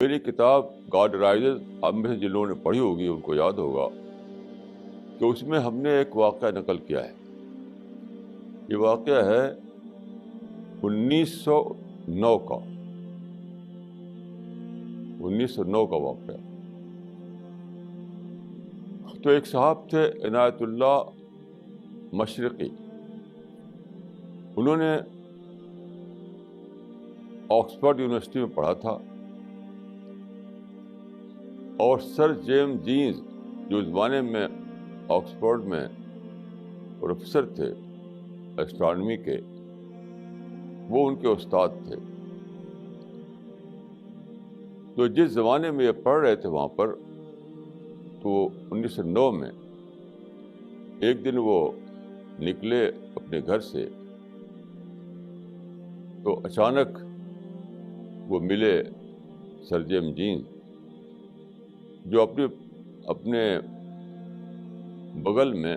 میری کتاب God rises آپ میں سے جن لوگوں نے پڑھی ہوگی ان کو یاد ہوگا کہ اس میں ہم نے ایک واقعہ نقل کیا ہے. یہ واقعہ ہے 1909 کا 1909 کا واقعہ. تو ایک صاحب تھے عنایت اللہ مشرقی. انہوں نے آکسفورڈ یونیورسٹی میں پڑھا تھا اور سر جیمز جینز جو زمانے میں آکسفورڈ میں پروفیسر تھے ایسٹرانومی کے، وہ ان کے استاد تھے. تو جس زمانے میں یہ پڑھ رہے تھے وہاں پر، تو 1909 میں ایک دن وہ نکلے اپنے گھر سے تو اچانک وہ ملے سر جیمز جینز جو اپنے بغل میں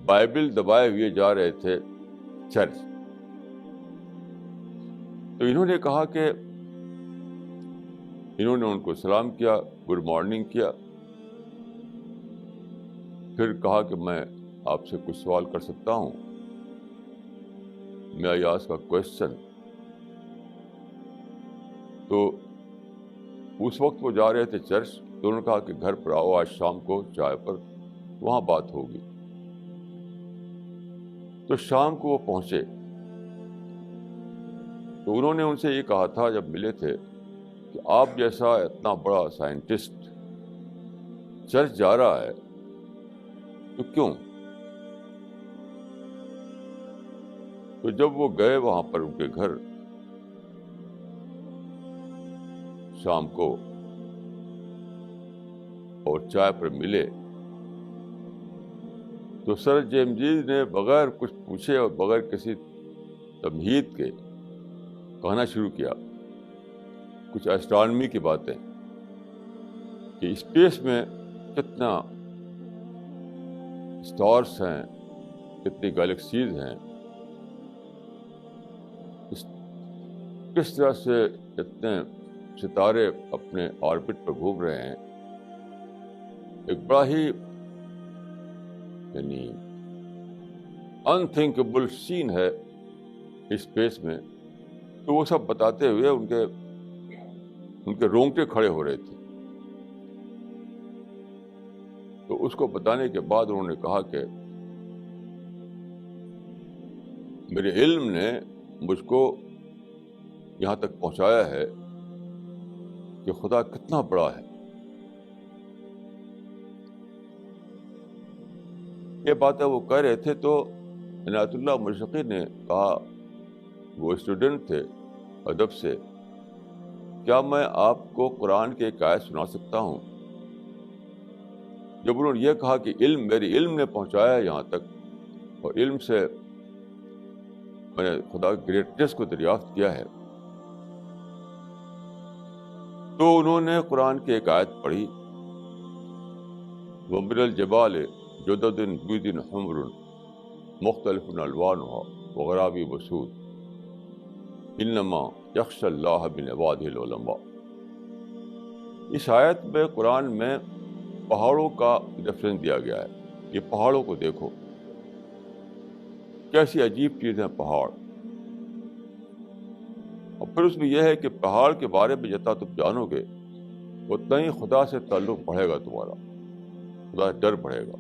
بائبل دبائے ہوئے جا رہے تھے چرچ. تو انہوں نے کہا کہ انہوں نے ان کو سلام کیا، گڈ مارننگ کیا، پھر کہا کہ میں آپ سے کچھ سوال کر سکتا ہوں، میں آئی آسک اے کویسچن. تو اس وقت وہ جا رہے تھے چرچ، تو انہوں نے کہا کہ گھر پر آؤ، آج شام کو چائے پر وہاں بات ہوگی. تو شام کو وہ پہنچے تو انہوں نے ان سے یہ کہا تھا جب ملے تھے کہ آپ جیسا اتنا بڑا سائنٹسٹ چرچ جا رہا ہے تو کیوں؟ تو جب وہ گئے وہاں پر ان کے گھر شام کو اور چائے پر ملے، تو سر جیمز جینز نے بغیر کچھ پوچھے اور بغیر کسی تمہید کے کہنا شروع کیا کچھ ایسٹرانومی کی باتیں کہ اسپیس میں کتنا اسٹارس ہیں، کتنی گلیکسیز ہیں، کس طرح سے اتنے ستارے اپنے آربٹ پر گھوم رہے ہیں. ایک بڑا ہی یعنی انتھنکیبل سین ہے اسپیس میں. تو وہ سب بتاتے ہوئے ان کے رونگٹے کھڑے ہو رہے تھے. تو اس کو بتانے کے بعد انہوں نے کہا کہ میرے علم نے مجھ کو یہاں تک پہنچایا ہے کہ خدا کتنا بڑا ہے. یہ باتیں وہ کہہ رہے تھے تو عنایت اللہ مشرقی نے کہا، وہ اسٹوڈنٹ تھے ادب سے، کیا میں آپ کو قرآن کی ایک آیت سنا سکتا ہوں؟ جب انہوں نے یہ کہا کہ میری علم نے پہنچایا ہے یہاں تک اور علم سے میں نے خدا کی گریٹنس کو دریافت کیا ہے، تو انہوں نے قرآن کی ایک آیت پڑھی، وَمِنَ الْجِبَالِ جُدَدٌ بِيضٌ حُمْرٌ مُخْتَلِفٌ أَلْوَانُهَا وَغَرَابِيبُ سُودٌ إِنَّمَا يَخْشَى اللَّهَ مِنْ عِبَادِهِ الْعُلَمَاءُ. اس آیت میں قرآن میں پہاڑوں کا ریفرنس دیا گیا ہے. یہ پہاڑوں کو دیکھو، کیسی عجیب چیز ہیں پہاڑ. اور پھر اس میں یہ ہے کہ پہاڑ کے بارے میں جتنا تم جانو گے اتنا ہی خدا سے تعلق بڑھے گا، تمہارا خدا سے ڈر بڑھے گا.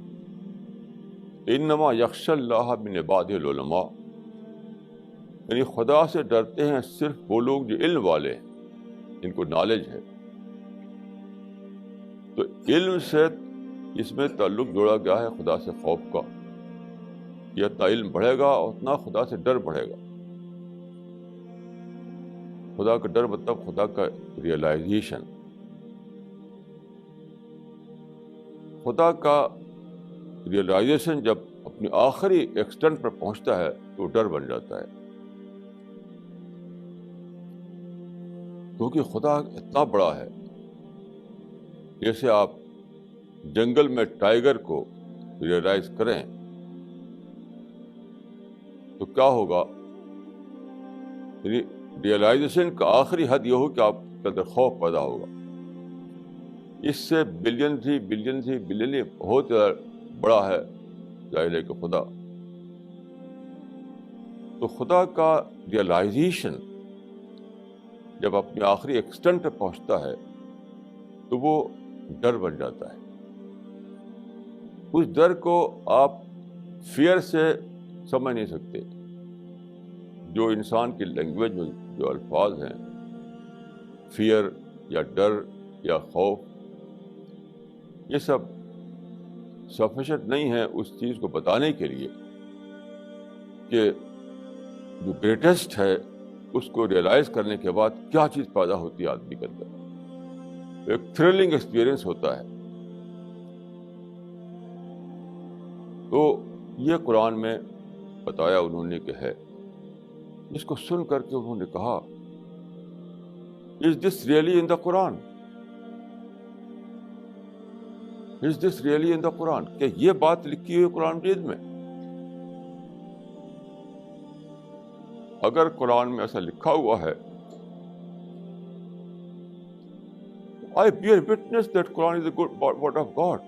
انما یخشی اللہ من عبادہ العلماء، یعنی خدا سے ڈرتے ہیں صرف وہ لوگ جو علم والے ہیں، جن کو نالج ہے. تو علم سے اس میں تعلق جوڑا گیا ہے خدا سے خوف کا. جتنا علم بڑھے گا اتنا خدا سے ڈر بڑھے گا. خدا کا ڈر مطلب خدا کا ریئلائزیشن. خدا کا ریئلائزیشن جب اپنی آخری ایکسٹینٹ پر پہنچتا ہے تو ڈر بن جاتا ہے، کیونکہ خدا اتنا بڑا ہے. جیسے آپ جنگل میں ٹائیگر کو ریئلائز کریں تو کیا ہوگا؟ یعنی ریئلائزیشن کا آخری حد یہ ہو کہ آپ کے اندر خوف پیدا ہوگا. اس سے بلین بہت زیادہ بڑا ہے ظاہر ہے کہ خدا. تو خدا کا ریئلائزیشن جب اپنی آخری ایکسٹنٹ پہ پہنچتا ہے تو وہ ڈر بن جاتا ہے. اس ڈر کو آپ فیئر سے سمجھ نہیں سکتے. جو انسان کی لینگویج میں جو الفاظ ہیں فیئر یا ڈر یا خوف، یہ سب سفیشینٹ نہیں ہے اس چیز کو بتانے کے لیے کہ جو گریٹسٹ ہے اس کو ریئلائز کرنے کے بعد کیا چیز پیدا ہوتی ہے آدمی کے اندر. ایک تھرلنگ ایکسپیرئنس ہوتا ہے. تو یہ قرآن میں بتایا انہوں نے کہ ہے. اس کو سن کر کے انہوں نے کہا از this really in the Quran? Is this really in دا قرآن؟ کہ یہ بات لکھی ہوئی قرآن مجید میں؟ اگر قرآن میں ایسا لکھا ہوا ہے I bear witness that Quran is the good word of God.